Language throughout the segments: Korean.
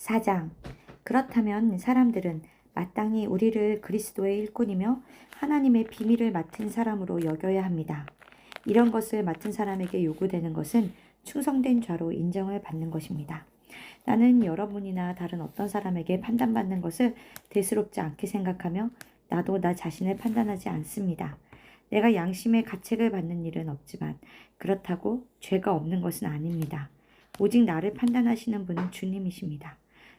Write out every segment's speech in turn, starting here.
4장. 그렇다면 사람들은 마땅히 우리를 그리스도의 일꾼이며 하나님의 비밀을 맡은 사람으로 여겨야 합니다. 이런 것을 맡은 사람에게 요구되는 것은 충성된 자로 인정을 받는 것입니다. 나는 여러분이나 다른 어떤 사람에게 판단받는 것을 대수롭지 않게 생각하며 나도 나 자신을 판단하지 않습니다. 내가 양심의 가책을 받는 일은 없지만 그렇다고 죄가 없는 것은 아닙니다. 오직 나를 판단하시는 분은 주님이십니다.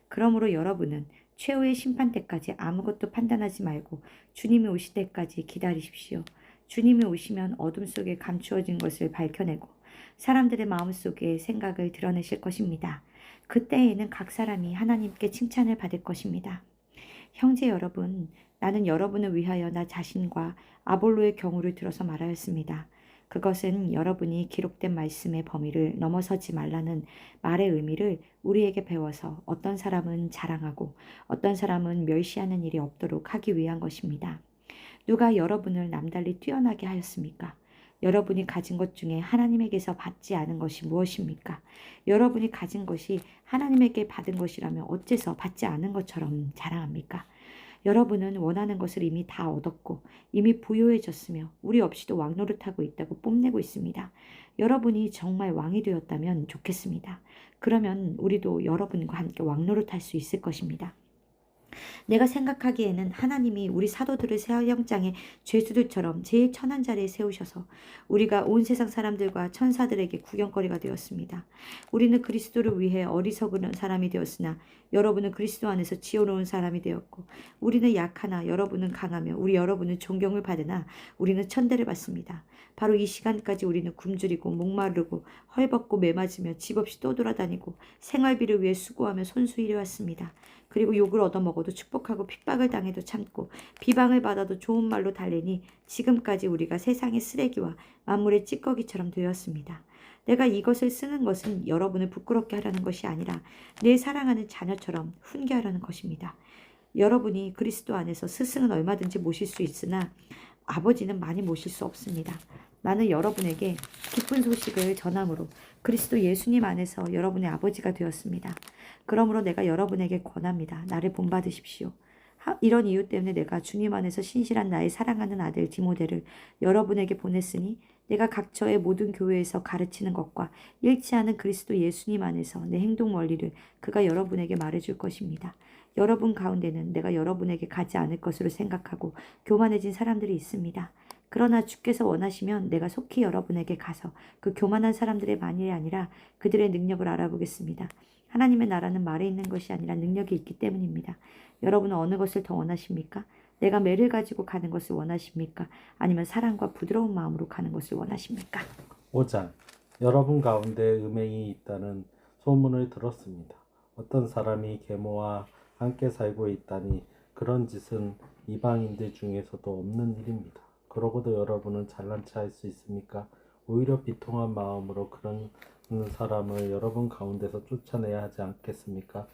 그러므로 여러분은 최후의 심판 때까지 아무것도 판단하지 말고 주님이 오실 때까지 기다리십시오. 주님이 오시면 어둠 속에 감추어진 것을 밝혀내고 사람들의 마음속의 생각을 드러내실 것입니다. 그때에는 각 사람이 하나님께 칭찬을 받을 것입니다. 형제 여러분, 나는 여러분을 위하여 나 자신과 아볼로의 경우를 들어서 말하였습니다. 그것은 여러분이 기록된 말씀의 범위를 넘어서지 말라는 말의 의미를 우리에게 배워서 어떤 사람은 자랑하고 어떤 사람은 멸시하는 일이 없도록 하기 위한 것입니다. 누가 여러분을 남달리 뛰어나게 하였습니까? 여러분이 가진 것 중에 하나님에게서 받지 않은 것이 무엇입니까? 여러분이 가진 것이 하나님에게 받은 것이라면 어째서 받지 않은 것처럼 자랑합니까? 여러분은 원하는 것을 이미 다 얻었고 이미 부유해졌으며 우리 없이도 왕노릇하고 있다고 뽐내고 있습니다. 여러분이 정말 왕이 되었다면 좋겠습니다. 그러면 우리도 여러분과 함께 왕노릇할 수 있을 것입니다. 내가 생각하기에는 하나님이 우리 사도들을 세영장의 죄수들처럼 제일 천한 자리에 세우셔서 우리가 온 세상 사람들과 천사들에게 구경거리가 되었습니다. 우리는 그리스도를 위해 어리석은 사람이 되었으나 여러분은 그리스도 안에서 지혜로운 사람이 되었고 우리는 약하나 여러분은 강하며 우리 여러분은 존경을 받으나 우리는 천대를 받습니다. 바로 이 시간까지 우리는 굶주리고 목마르고 헐벗고 매맞으며 집 없이 떠돌아다니고 생활비를 위해 수고하며 손수 일해왔습니다. 그리고 욕을 얻어먹어도 축복하고 핍박을 당해도 참고 비방을 받아도 좋은 말로 달래니 지금까지 우리가 세상의 쓰레기와 만물의 찌꺼기처럼 되었습니다. 내가 이것을 쓰는 것은 여러분을 부끄럽게 하려는 것이 아니라 내 사랑하는 자녀처럼 훈계하려는 것입니다. 여러분이 그리스도 안에서 스승은 얼마든지 모실 수 있으나 아버지는 많이 모실 수 없습니다. 나는 여러분에게 기쁜 소식을 전함으로 그리스도 예수님 안에서 여러분의 아버지가 되었습니다. 그러므로 내가 여러분에게 권합니다. 나를 본받으십시오. 이런 이유 때문에 내가 주님 안에서 신실한 나의 사랑하는 아들 디모데를 여러분에게 보냈으니 내가 각처의 모든 교회에서 가르치는 것과 일치하는 그리스도 예수님 안에서 내 행동 원리를 그가 여러분에게 말해줄 것입니다. 여러분 가운데는 내가 여러분에게 가지 않을 것으로 생각하고 교만해진 사람들이 있습니다. 그러나 주께서 원하시면 내가 속히 여러분에게 가서 그 교만한 사람들의 만일이 아니라 그들의 능력을 알아보겠습니다. 하나님의 나라는 말에 있는 것이 아니라 능력이 있기 때문입니다. 여러분은 어느 것을 더 원하십니까? 내가 매를 가지고 가는 것을 원하십니까? 아니면 사랑과 부드러운 마음으로 가는 것을 원하십니까? 5장. 여러분 가운데 음행이 있다는 소문을 들었습니다. 어떤 사람이 계모와 함께 살고 있다니 그런 짓은 이방인들 중에서도 없는 일입니다. 그러고도 여러분은 잘난 체 할 수 있습니까? 오히려 비통한 마음으로 그런 사람을 여러분 가운데서 쫓아내야 하지 않겠습니까?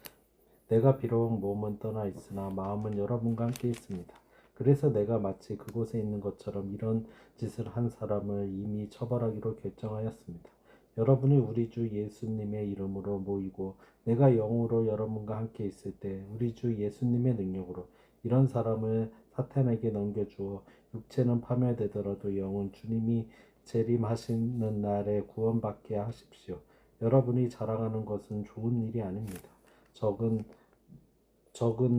내가 비록 몸은 떠나 있으나 마음은 여러분과 함께 있습니다. 그래서 내가 마치 그곳에 있는 것처럼 이런 짓을 한 사람을 이미 처벌하기로 결정하였습니다. 여러분이 우리 주 예수님의 이름으로 모이고 내가 영으로 여러분과 함께 있을 때 우리 주 예수님의 능력으로 이런 사람을 사탄에게 넘겨주어 육체는 파멸되더라도 영은 주님이 재림하시는 날에 구원받게 하십시오. 여러분이 자랑하는 것은 좋은 일이 아닙니다. 적은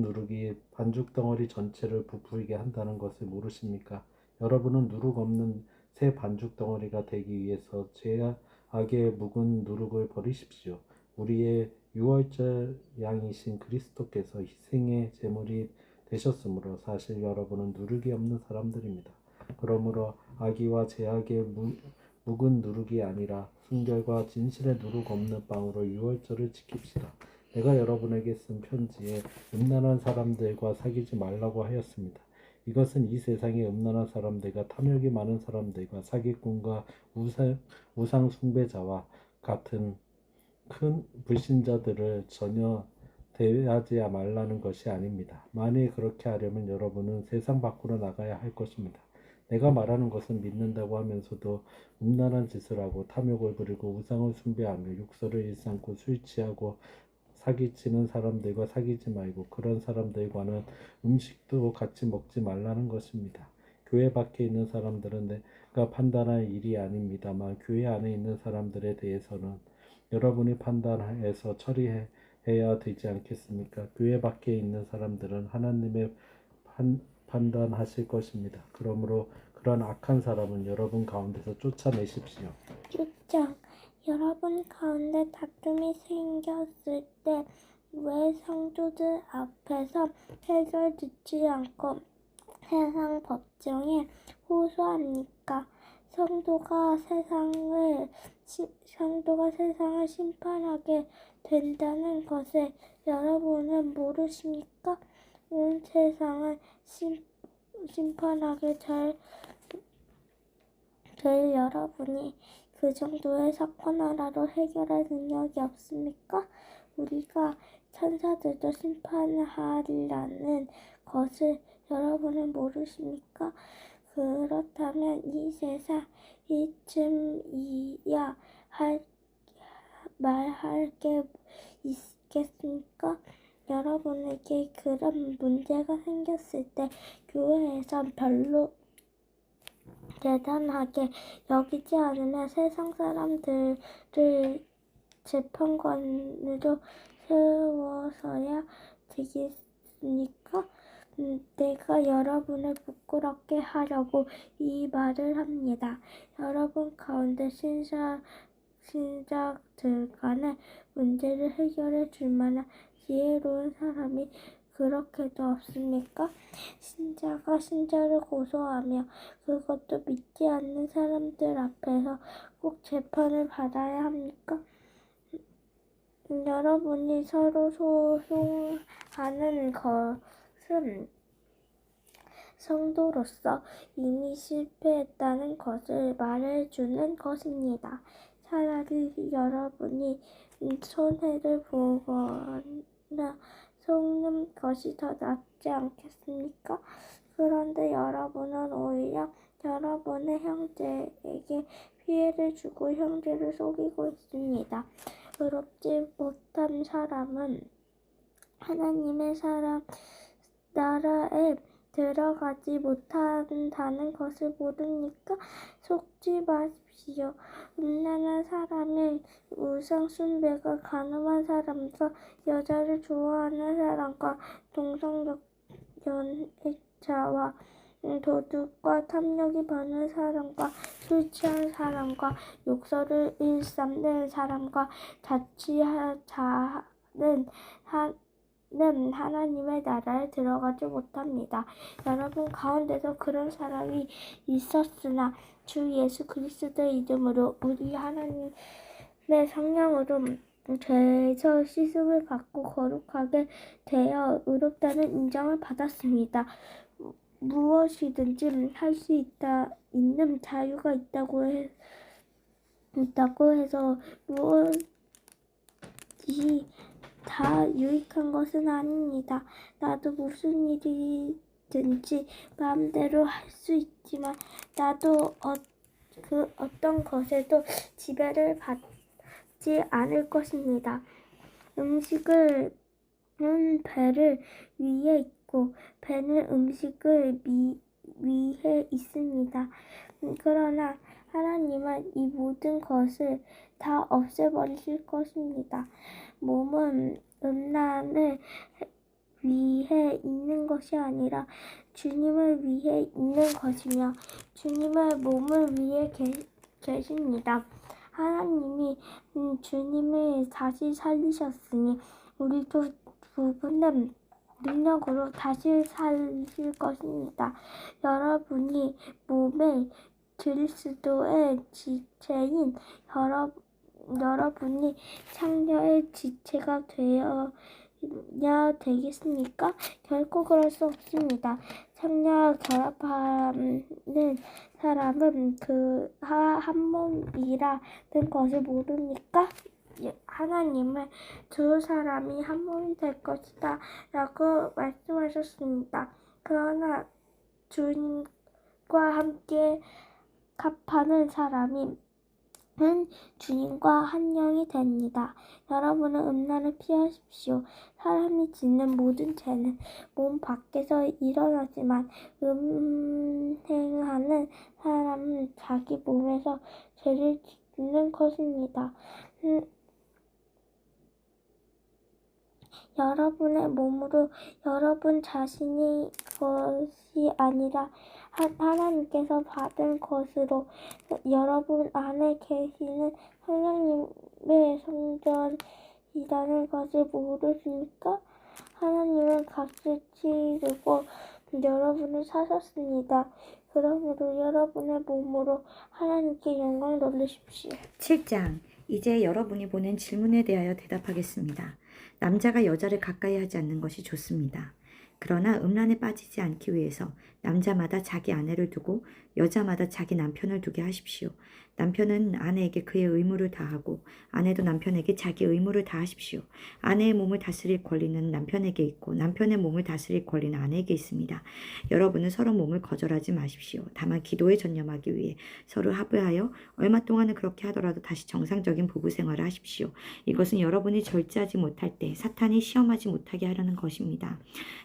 누룩이 반죽덩어리 전체를 부풀게 한다는 것을 모르십니까? 여러분은 누룩 없는 새 반죽덩어리가 되기 위해서 죄악의 묵은 누룩을 버리십시오. 우리의 유월절 양이신 그리스도께서 희생의 제물이 되셨으므로 사실 여러분은 누룩이 없는 사람들입니다. 그러므로 악의와 제약의 묵은 누룩이 아니라 순결과 진실의 누룩 없는 빵으로 유월절을 지킵시다. 내가 여러분에게 쓴 편지에 음란한 사람들과 사귀지 말라고 하였습니다. 이것은 이 세상의 음란한 사람들과 탐욕이 많은 사람들과 사기꾼과 우상 숭배자와 같은 큰 불신자들을 전혀 대하지 말라는 것이 아닙니다. 만일 그렇게 하려면 여러분은 세상 밖으로 나가야 할 것입니다. 내가 말하는 것은 믿는다고 하면서도 음란한 짓을 하고 탐욕을 부리고 우상을 숭배하며 육설을 일삼고 술 취하고 사기치는 사람들과 사귀지 말고 그런 사람들과는 음식도 같이 먹지 말라는 것입니다. 교회 밖에 있는 사람들은 내가 판단할 일이 아닙니다만 교회 안에 있는 사람들에 대해서는 여러분이 판단해서 처리해야 되지 않겠습니까? 교회 밖에 있는 사람들은 하나님의 판단하실 것입니다. 그러므로 그런 악한 사람은 여러분 가운데서 쫓아내십시오. 6장 여러분 가운데 다툼이 생겼을 때 왜 성도들 앞에서 해결 듣지 않고 세상 법정에 호소합니까? 성도가 세상을 심판하게 된다는 것을 여러분은 모르십니까? 온 세상을 심판하게 될 여러분이 그 정도의 사건 하나로 해결할 능력이 없습니까? 우리가 천사들도 심판하리라는 것을 여러분은 모르십니까? 그렇다면 이 세상 이쯤이야 말할 게 있겠습니까? 여러분에게 그런 문제가 생겼을 때 교회에선 별로 대단하게 여기지 않으면 세상 사람들을 재판관으로 세워서야 되겠습니까? 내가 여러분을 부끄럽게 하려고 이 말을 합니다. 여러분 가운데 신자들 간의 문제를 해결해 줄 만한 지혜로운 사람이 그렇게도 없습니까? 신자가 신자를 고소하며 그것도 믿지 않는 사람들 앞에서 꼭 재판을 받아야 합니까? 여러분이 서로 소송하는 것은 성도로서 이미 실패했다는 것을 말해주는 것입니다. 차라리 여러분이 손해를 보거나 속는 것이 더 낫지 않겠습니까? 그런데 여러분은 오히려 여러분의 형제에게 피해를 주고 형제를 속이고 있습니다. 의롭지 못한 사람은 하나님의 나라에 들어가지 못한다는 것을 모릅니까? 속지 마십시오. 음란한 사람은 우상 숭배가 가늠한 사람과 여자를 좋아하는 사람과 동성 연애자와 도둑과 탐욕이 많은 사람과 술 취한 사람과 욕설을 일삼는 사람과 자취하는 하나님의 나라에 들어가지 못합니다. 여러분 가운데서 그런 사람이 있었으나 주 예수 그리스도의 이름으로 우리 하나님의 성령으로 죄에서 씻음을 받고 거룩하게 되어 의롭다는 인정을 받았습니다. 무엇이든지 할 수 있는 자유가 있다고 해서 무엇이 다 유익한 것은 아닙니다. 나도 무슨 일이든지 마음대로 할 수 있지만 나도 그 어떤 것에도 지배를 받지 않을 것입니다. 음식은 배를 위에 있고 배는 음식을 위해 있습니다. 그러나 하나님은 이 모든 것을 다 없애버리실 것입니다. 몸은 음란을 위해 있는 것이 아니라 주님을 위해 있는 것이며 주님의 몸을 위해 계십니다. 하나님이 주님을 다시 살리셨으니 우리도 부분은 능력으로 다시 살릴 것입니다. 여러분이 몸의 그리스도의 지체인 여러분이 창녀의 지체가 되어야 되겠습니까? 결코 그럴 수 없습니다. 창녀와 결합하는 사람은 그 한 몸이라는 것을 모릅니까? 하나님은 두 사람이 한 몸이 될 것이다 라고 말씀하셨습니다. 그러나 주님과 함께 합하는 사람이 주님과 한 영이 됩니다. 여러분은 음란을 피하십시오. 사람이 짓는 모든 죄는 몸 밖에서 일어나지만 음행하는 사람은 자기 몸에서 죄를 짓는 것입니다. 여러분의 몸으로 여러분 자신의 것이 아니라 하나님께서 받은 것으로 여러분 안에 계시는 성령님의 성전이라는 것을 모르십니까? 하나님은 값을 치르고 여러분을 사셨습니다. 그러므로 여러분의 몸으로 하나님께 영광 돌리십시오. 7장. 이제 여러분이 보낸 질문에 대하여 대답하겠습니다. 남자가 여자를 가까이 하지 않는 것이 좋습니다. 그러나 음란에 빠지지 않기 위해서 남자마다 자기 아내를 두고 여자마다 자기 남편을 두게 하십시오. 남편은 아내에게 그의 의무를 다하고 아내도 남편에게 자기 의무를 다하십시오. 아내의 몸을 다스릴 권리는 남편에게 있고 남편의 몸을 다스릴 권리는 아내에게 있습니다. 여러분은 서로 몸을 거절하지 마십시오. 다만 기도에 전념하기 위해 서로 합의하여 얼마 동안은 그렇게 하더라도 다시 정상적인 부부 생활을 하십시오. 이것은 여러분이 절제하지 못할 때 사탄이 시험하지 못하게 하려는 것입니다.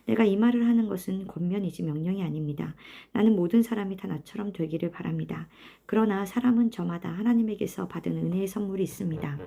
내가 이 말을 하는 것은 권면이지 명령이 아닙니다. 나는 모든 사람이 다 나처럼 되기를 바랍니다. 그러나 사람은 저마다 하나님에게서 받은 은혜의 선물이 있습니다.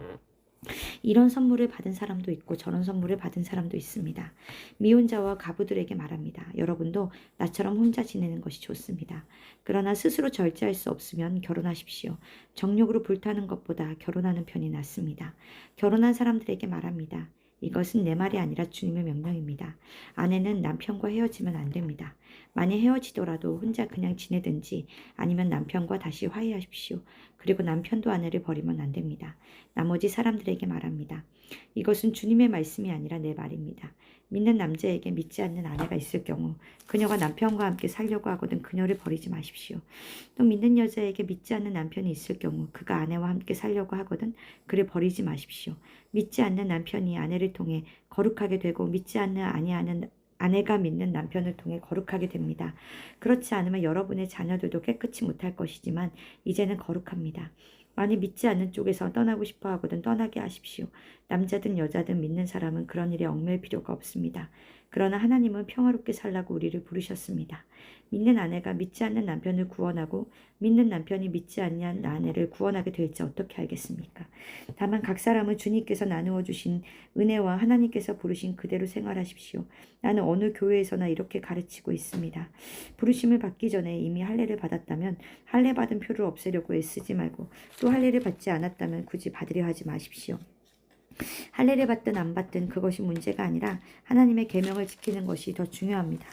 이런 선물을 받은 사람도 있고 저런 선물을 받은 사람도 있습니다. 미혼자와 가부들에게 말합니다. 여러분도 나처럼 혼자 지내는 것이 좋습니다. 그러나 스스로 절제할 수 없으면 결혼하십시오. 정욕으로 불타는 것보다 결혼하는 편이 낫습니다. 결혼한 사람들에게 말합니다. 이것은 내 말이 아니라 주님의 명령입니다. 아내는 남편과 헤어지면 안 됩니다. 만약 헤어지더라도 혼자 그냥 지내든지 아니면 남편과 다시 화해하십시오. 그리고 남편도 아내를 버리면 안 됩니다. 나머지 사람들에게 말합니다. 이것은 주님의 말씀이 아니라 내 말입니다. 믿는 남자에게 믿지 않는 아내가 있을 경우 그녀가 남편과 함께 살려고 하거든 그녀를 버리지 마십시오. 또 믿는 여자에게 믿지 않는 남편이 있을 경우 그가 아내와 함께 살려고 하거든 그를 버리지 마십시오. 믿지 않는 남편이 아내를 통해 거룩하게 되고 믿지 않는 아니하는 아내가 믿는 남편을 통해 거룩하게 됩니다. 그렇지 않으면 여러분의 자녀들도 깨끗이 못할 것이지만 이제는 거룩합니다. 만일 믿지 않는 쪽에서 떠나고 싶어 하거든 떠나게 하십시오. 남자든 여자든 믿는 사람은 그런 일에 얽매일 필요가 없습니다. 그러나 하나님은 평화롭게 살라고 우리를 부르셨습니다. 믿는 아내가 믿지 않는 남편을 구원하고 믿는 남편이 믿지 않는 아내를 구원하게 될지 어떻게 알겠습니까? 다만 각 사람은 주님께서 나누어 주신 은혜와 하나님께서 부르신 그대로 생활하십시오. 나는 어느 교회에서나 이렇게 가르치고 있습니다. 부르심을 받기 전에 이미 할례를 받았다면 할례 받은 표를 없애려고 애쓰지 말고 또 할례를 받지 않았다면 굳이 받으려 하지 마십시오. 할례를 받든 안 받든 그것이 문제가 아니라 하나님의 계명을 지키는 것이 더 중요합니다.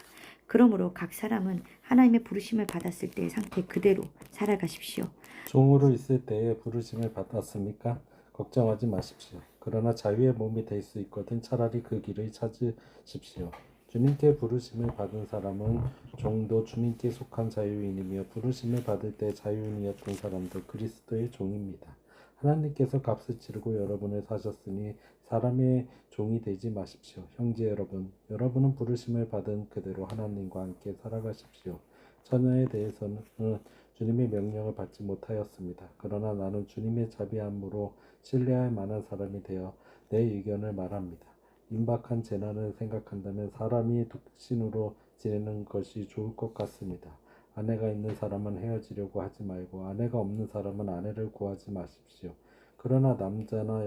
그러므로 각 사람은 하나님의 부르심을 받았을 때의 상태 그대로 살아가십시오. 종으로 있을 때에 부르심을 받았습니까? 걱정하지 마십시오. 그러나 자유의 몸이 될 수 있거든 차라리 그 길을 찾으십시오. 주님께 부르심을 받은 사람은 종도 주님께 속한 자유인이며 부르심을 받을 때 자유인이었던 사람도 그리스도의 종입니다. 하나님께서 값을 치르고 여러분을 사셨으니 사람의 종이 되지 마십시오. 형제 여러분, 여러분은 부르심을 받은 그대로 하나님과 함께 살아가십시오. 처녀에 대해서는 주님의 명령을 받지 못하였습니다. 그러나 나는 주님의 자비함으로 신뢰할 만한 사람이 되어 내 의견을 말합니다. 임박한 재난을 생각한다면 사람이 독신으로 지내는 것이 좋을 것 같습니다. 아내가 있는 사람은 헤어지려고 하지 말고 아내가 없는 사람은 아내를 구하지 마십시오. 그러나 남자나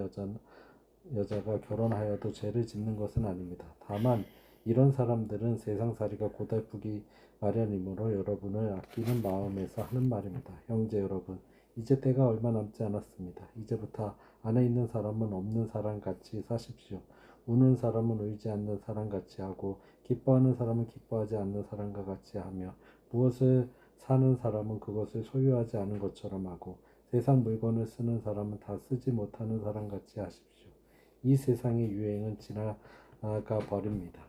여자가 결혼하여도 죄를 짓는 것은 아닙니다. 다만 이런 사람들은 세상살이가 고달프기 마련이므로 여러분을 아끼는 마음에서 하는 말입니다. 형제 여러분, 이제 때가 얼마 남지 않았습니다. 이제부터 안에 있는 사람은 없는 사람같이 사십시오. 우는 사람은 울지 않는 사람같이 하고 기뻐하는 사람은 기뻐하지 않는 사람과 같이 하며 무엇을 사는 사람은 그것을 소유하지 않은 것처럼 하고 세상 물건을 쓰는 사람은 다 쓰지 못하는 사람같이 하십시오. 이 세상의 유행은 지나가 버립니다.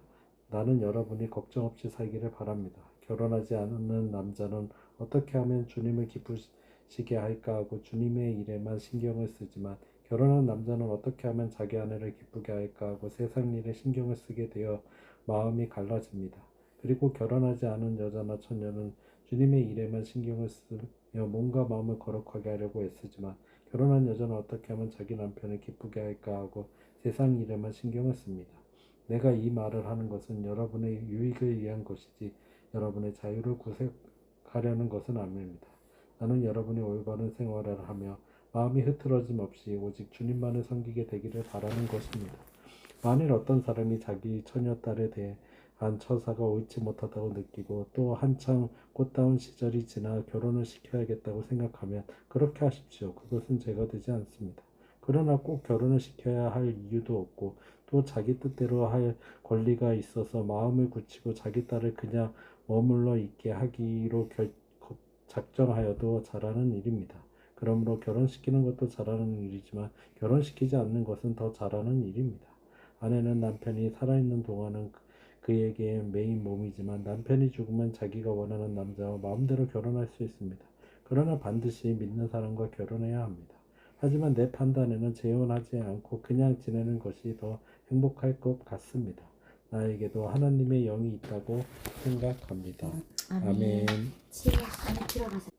나는 여러분이 걱정 없이 살기를 바랍니다. 결혼하지 않는 남자는 어떻게 하면 주님을 기쁘시게 할까 하고 주님의 일에만 신경을 쓰지만 결혼한 남자는 어떻게 하면 자기 아내를 기쁘게 할까 하고 세상 일에 신경을 쓰게 되어 마음이 갈라집니다. 그리고 결혼하지 않은 여자나 처녀는 주님의 일에만 신경을 쓰며 몸과 마음을 거룩하게 하려고 애쓰지만 결혼한 여자는 어떻게 하면 자기 남편을 기쁘게 할까 하고 세상 일에만 신경을 씁니다. 내가 이 말을 하는 것은 여러분의 유익을 위한 것이지 여러분의 자유를 구색하려는 것은 아닙니다. 나는 여러분이 올바른 생활을 하며 마음이 흐트러짐 없이 오직 주님만을 섬기게 되기를 바라는 것입니다. 만일 어떤 사람이 자기 처녀딸에 대한 처사가 옳지 못하다고 느끼고 또 한창 꽃다운 시절이 지나 결혼을 시켜야겠다고 생각하면 그렇게 하십시오. 그것은 죄가 되지 않습니다. 그러나 꼭 결혼을 시켜야 할 이유도 없고 또 자기 뜻대로 할 권리가 있어서 마음을 굳히고 자기 딸을 그냥 머물러 있게 하기로 작정하여도 잘하는 일입니다. 그러므로 결혼시키는 것도 잘하는 일이지만 결혼시키지 않는 것은 더 잘하는 일입니다. 아내는 남편이 살아있는 동안은 그에게 메인 몸이지만 남편이 죽으면 자기가 원하는 남자와 마음대로 결혼할 수 있습니다. 그러나 반드시 믿는 사람과 결혼해야 합니다. 하지만 내 판단에는 재혼하지 않고 그냥 지내는 것이 더 행복할 것 같습니다. 나에게도 하나님의 영이 있다고 생각합니다. 아멘. 집에 안에 들어가서